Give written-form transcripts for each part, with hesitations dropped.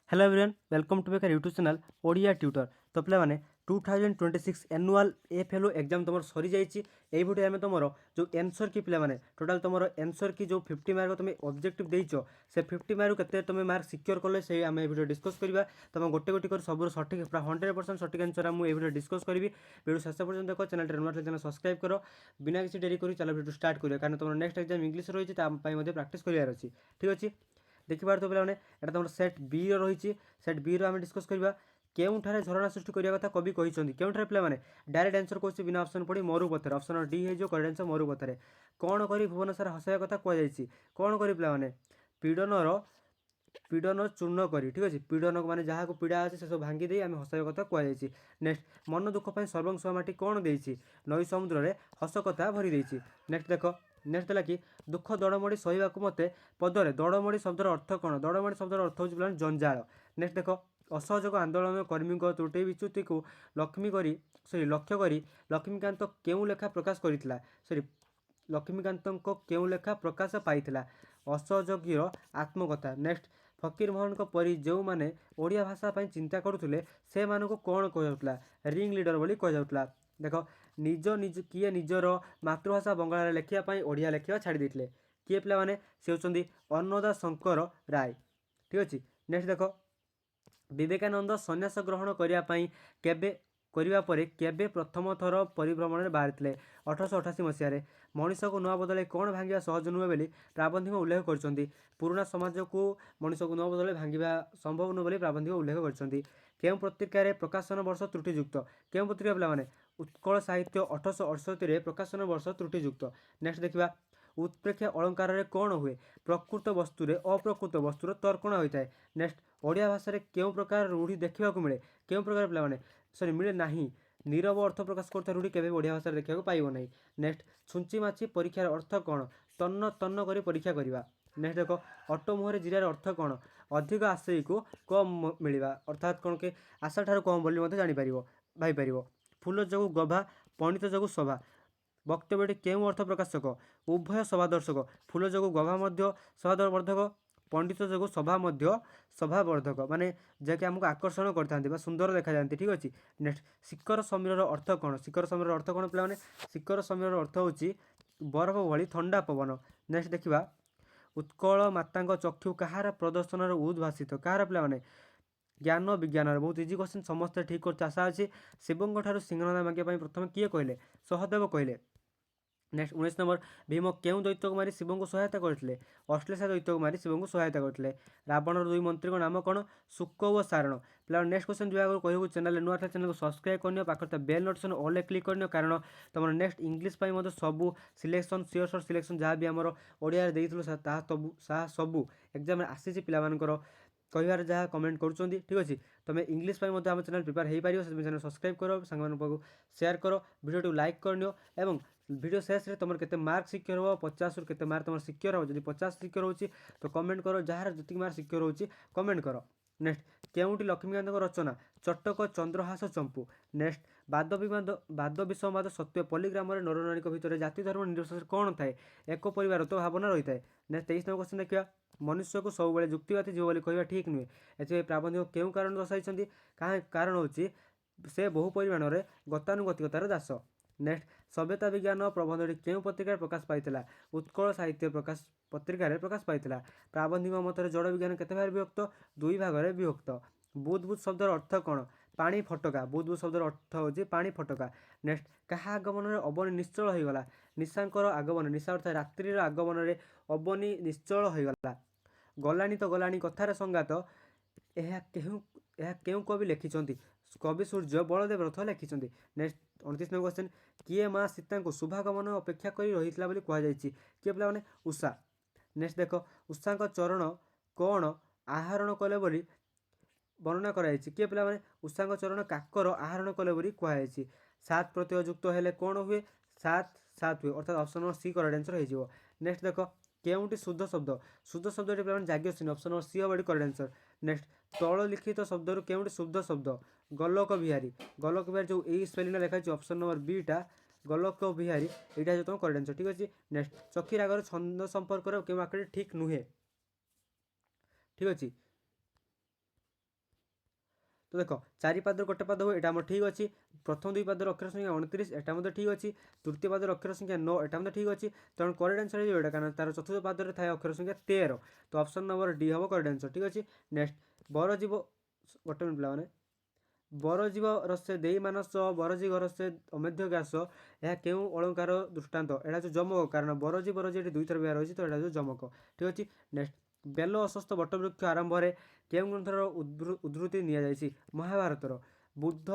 Hello everyone welcome to maker YouTube channel Odia tutor. तो पे 2026 annual FLO exam तुम सरी जाइए। यही भिडियो आम तुम जो एनसर की पे टोटाल तुम एनसर की जो 50 मार्क तुम ऑब्जेक्टिव देच से 50 मार्क के तुम मार्क सिक्योर कले से आम भिडियो डिस्कस करवा। तुम गोटे गोटे कर सब सठिक पूरा 100% सठिक आंसर मुझे भिडियो डिस्कस करी। भिडियो शेष पर्यटन देख चैनल चैनल सब्सक्राइब कर बिना किसी डेरी कर चलो भिडियो स्टार्ट करें कारण तुम नेक्स्ट एग्जाम इंग्लिश रही है प्राक्ट करार अच्छी। ठीक अच्छे देखिए तो पे तुम सेट बी रही सेट बी आम डिस्कस करवा केउठारे झरणा सृष्टि करने कथा कवि कहते केउठारे पे डायरेक्ट आंसर कौन बिना ऑप्शन पड़ी मरु पथर ऑप्शन डी हो करेक्ट आंसर मरु पथर कौन कर भुवन सारा हसाया कथा कहुई कौन कर पे पीड़नर पीड़न चूर्ण कर ठीक अच्छे पीड़न मैंने जहाँ को पीड़ा अच्छे से सब भांगी दे आम हसाया कथा कहुई। नेक्स्ट मन दुख सर्वंग माटी कौन देती नई समुद्र में हस कथा भरी देती। नेक्स्ट देख नेक्स्ट देला कि दुख दड़मड़ी सहीवा मत पदरे दड़मड़ी शब्दर अर्थ कौन दड़मड़ी शब्दर अर्थ हो जंजाल। नेक्स्ट देख असहयोग आंदोलन कर्मी त्रुटि विच्युति को लक्ष्य कर लक्ष्मीकांत केउ लेखा प्रकाश करता सरी लक्ष्मीकांत केउ लेखा प्रकाश पाई असहयोगी आत्मकथा। नेक्स्ट फकीर मोहन परी जो मैंने ओडिया भाषा चिंता करुले से कौन कहुला रिंग लीडर बोली कहुला। देख निज निज किए निजर मातृभाषा बंगाला लेखापी ओडिया लेखा छाड़ी किए पे सी होती अन्नदा शंकर राय। ठीक अच्छे नेक्स्ट देख विवेकानंद सन्यास ग्रहण करने प्रथम थर परिभ्रमण में बाहरी 1888 मसीह मनीष को नुआ बदल कौन भांगा सहज नुहे बोली प्राबंधिक उल्लेख कर पुराना समाज को मनीष को नुआ बदल भांगा संभव नुहे बोली प्राबंधिक उल्लेख कर पत्रिकार प्रकाशन वर्ष त्रुटियुक्त क्यों पत्रिका पे उत्कल साहित्य 1868 प्रकाशन वर्ष त्रुटियुक्त। नेक्स्ट देखा उत्प्रेक्षा अलंकार कौन हुए प्रकृत वस्तु अप्रकृत वस्तुर तर्कण होता है। नेक्स्ट ओडिया भाषा क्यों प्रकार रूढ़ी देखा मिले क्यों प्रकार पे सरी मिले ना नीरव अर्थ प्रकाश करता रूढ़ी केवे ओडिया भाषा देखा पाइब ना। नेक्स्ट छुंची माछी परीक्षार अर्थ कौन तन्न तन्न कर परीक्षा करवा। नेक्स्ट देख अटो मुहर जिरार अर्थ कौन अधिक आशय को कम मिलवा अर्थात कौन के आशा ठार कम बोली जापर भाईपर फूल जो गभा पंडित जो सभा वक्तव्य क्यों अर्थ प्रकाशक उभय सभादर्शक फूल जो गभा सभावर्धक पंडित जो सभा सभावर्धक माने जैसे आमको आकर्षण करते सुंदर देखा जाती। ठीक अच्छे नेक्स्ट शिखर समीर अर्थ कौन शिखर समीर अर्थ कौन पे शिखर समीर अर्थ हो बरफ भली ठंडा पवन। नेक्स्ट देखा उत्कल माता चक्षु कहार प्रदर्शन उद्भाषित कहार पे ज्ञान विज्ञान बहुत इजी क्वेश्चन समस्त ठीक कर आशा अच्छी शिवों ठार सिंहनाद मांगे प्रथम किए कहले सहदेव कहले। नेक्स्ट 19 नंबर भीम क्यों दैत्य को मारी शिव को सहायता करते अश्लेषा दैत्य को मारी शिव को सहायता करते रावण दुई मंत्री नाम कौन शुक और सारण। पे नेक्स्ट क्वेश्चन जो कहूँ चैनल नुआ चैनल को सब्सक्राइब करनी पाखे बेल नोटिफिकेशन ऑल क्लिक करनी कारण तुम नेक्स्ट इंग्लिश सब सिलेक्शन सियोर सर सिलेक्शन जहाँ भी आम ओडिया सबू एग्जाम आसी पे कहार जहाँ कमेंट करुँच। ठीक अच्छे तुम इंग्लिश आम चैनल प्रिपेयर हो पार से चैनल सब्सक्राइब कर सांग शेयर कर वीडियो लाइक करनी और वीडियो शेष में तुम के मार्क सिक्योर हो 50 रु के मार्क तुम सिक्योर हो जब 50 सिक्योर हो तो कमेंट कर जार जी मार्क सिक्योर हो कमेंट कर। नेक्स्ट केउटी लक्ष्मीकांत रचना चटक चंद्रहास चंपू। नेक्स्ट वाद विसंवाद सत्य पल्लीग्राम नरनारी भितर जाति धर्म निर्देश कौन थाए एक परिवार तो भावना रही है। नेक्स्ट 23 नंबर क्वेश्चन देखिए मनुष्य को सब जुक्तिवादी जीव बोली कहना ठीक नुहे ए प्राबंधिक क्यों कारण दर्शाई कारण हो से बहु परिमाण में गतानुगतिकतार दास। नेक्स्ट सभ्यता विज्ञान प्रबंध क्यों पत्रिकार प्रकाश पाई उत्कल साहित्य प्रकाश पत्रिकार प्रकाश पाई प्राबंधिक मत जड़ विज्ञान केते भाग विभक्त दुई भाग में विभक्त। बुदबुद शब्दर अर्थ कौन पानी फटका बुदबुद शब्दर अर्थ हो पानी फटका। नेक्स्ट क्या आगमन में अबनी निश्चल होगला निशांकर आगमन निशा अर्थात रात्रि आगमन में अबनी निश्चल होगला गलानी तो गलानी कथार संगात यह क्यों कवि लिखिं कवि सूर्य बलदेव रथ लिखिं। नेक्स्ट 29 नंबर क्वेश्चन किए माँ सीता को शुभागमन अपेक्षा कर रही कहुई किए पे उषा। नेक्स्ट देख उषा चरण कौन आहरण कले बोली वर्णना कराई किए पे उषा चरण काकर आहरण कले बोली कहुई 7 प्रत्यय युक्त हेले कौन हुए 7 7 हुए अर्थात option number C correct answer हो। नेक्स्ट देख केउटी शुद्ध शब्द पे जाग्यश्री ऑप्शन नंबर सी हम करेक्ट आंसर। नेक्स्ट तल लिखित शब्द केउटी शुद्ध शब्द गोलक बिहारी जो यही स्पेलिंग लिखा ऑप्शन नंबर बीटा गोलक बिहारी यहाँ तुम करेक्ट आंसर। ठीक अच्छे नेक्स्ट चक्षी रागर छंद संपर्क क्यों आकड़े ठीक नुहे। ठीक अच्छे तो देख चारि पादर गोटे पाद हुए यहाँ ठीक अच्छी प्रथम दुई पादर अक्षर संख्या 29 यहाँ ठीक अच्छी तृतीय पादर अक्षर संख्या 9 यहाँ ठीक अच्छी तेणु करेक्ट आंसर हो कारण तार चतुर्थ पादर थाए अक्षर संख्या 13 तो ऑप्शन नंबर डी हम करेक्ट आंसर ठीक अच्छे। नेक्स्ट बरजीव गोटे मिनट पे बरजीव रसे दे मानस बरजी घर से अमेध्य ग्रास यह क्यों अलंकार दृष्टान्त यहाँ जो जमक कारण बरजी बरजी ये दुई थर व्यवहार होती तो यहाँ जमक ठीक अच्छे। नेक्स्ट बेल अस्वस्थ बटवृक्ष आरंभ में केउं ग्रंथर उद्धृति नि महाभारतर बुद्ध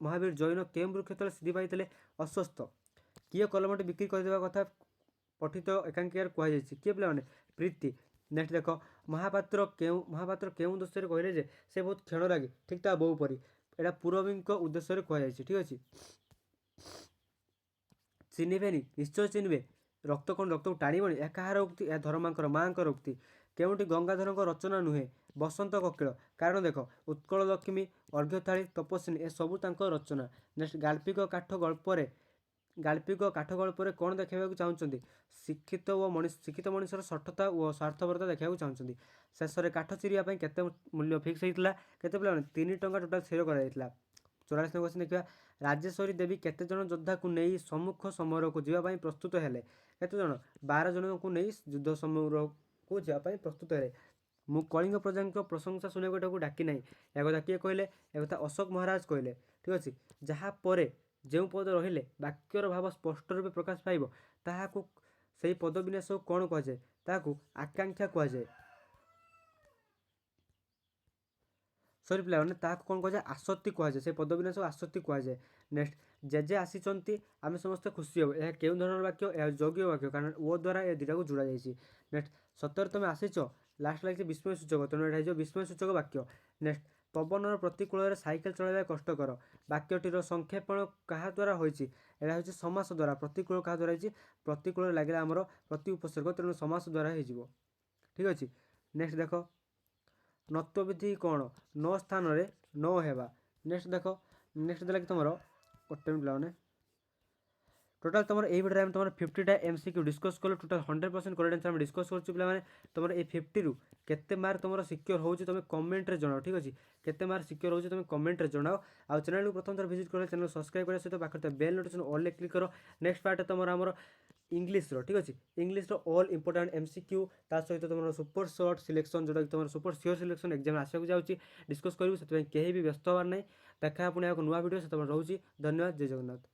महावीर जैन केउं वृक्ष तले सिद्धि पाई अस्वस्थ किए कलमटी बिक्री करदेवा कथा पठित एकांकिकार कहुई किए पे प्रीति। नेक्स्ट देख महापात्र केउं उद्देश्य कहले जे से बहुत क्षण लगे ठीक ता बो परी एटा पूर्ववी उद्देश्य कहुई ठीक अच्छे। चिन्हबेनि निश्चय चिन्हबे रक्त कौन रक्त को टाणबनी यह कहार उक्ति यह धर्मांकर माँकर उक्ति केउंटी गंगाधर रचना नुहे बसंत ककिल कारण देख उत्कल लक्ष्मी अर्घ्यथाली तपस्विनी ए सबू रचना। नेक्स्ट गाल्पिक काठ गल्पर कौन देखा चाहते शिक्षित शिक्षित मनुष्यर सठता और स्वार्थपरता देखा चाहते शेष में काठ चिरियापाई केते मूल्य फिक्स होता केते पे 3 टंका टोटाल स्थिर कर 44 क्वेश्चन देखा राजेश्वरी देवी केते जन योद्धा को नहीं सम्मुख समर को जावाई प्रस्तुत हेले केते जन 12 जन को नहीं युद्ध समर को जावाई प्रस्तुत हेले मु कलिंग प्रजा प्रशंसा शुणा को डाकी ना या कथा किए कहले एक अशोक महाराज कहले ठीक अच्छे। जहाँपर जो पद रहिले वाक्यर भाव स्पष्ट रूप प्रकाश पाइब ताहाकू से पद विन्यास को कौन कहुए ताकू आकांक्षा कहुए सरी पे कौन कहुए आसक्ति कहुए से पद विन्यास को आसक्ति कहुए। नेक्स्ट जेजे आसी आम समस्त खुशी हो यह केउं धरण वाक्य यह योग्य वाक्य कारण ओ द्वारा ये दुटा को जोड़ा जाइए। नेक्स्ट सतर तुम आसीच लास्ट लगे विस्मय सूचक तेणु यहाँ विस्मय सूचक वाक्य। नेक्स्ट पवन प्रतिकूल साइकेल चलाइबा कष्टकर वाक्यटीर संक्षेपण क्या द्वारा होती यहाँ हूँ समास द्वारा प्रतिकूल क्या द्वारा होती प्रतिकूल लगे आमर प्रति उपसर्ग तेणु समास द्वारा हो ठीक अच्छे। नेक्स्ट देख नत्वविधि कौन न स्थान में न हेबा। नेक्स्ट देख नेक्स्ट देला कि तुम गोटे मिनट टोटाल तुम ये भिडियो तुम 50टा एमसीक्यू डिस्कस कल टोटाल 100% करेक्ट आंसर डिस्कस कर तुम ये 50 रु केते मार्क तुम सिक्योर हो तुम कमेंट रे जनाओ ठीक अच्छे केते मार्क सिक्योर हो तुम कमेंट रे जनाओ आ चैनल को प्रथम थर विजिट कर चैनल सब्सक्राइब करने सहित पाखे बेल नोटिफिकेशन ऑल क्लिक करो। नेक्स्ट पार्ट तुम आमर इंग्लिश ठीक अच्छे इंग्लिश ऑल इंपोर्टेंट एमसीक्यू ता सहित तुम सुपर शॉर्ट सिलेक्शन जोटा तुम सुपर सियोर सिलेक्शन एग्जाम आसक जाऊँगी डिस्कस करूँ से कहीं भी व्यस्त हबार नहीं देखा पुणी एक नुआ वीडियो से रोचे। धन्यवाद। जय जगन्नाथ।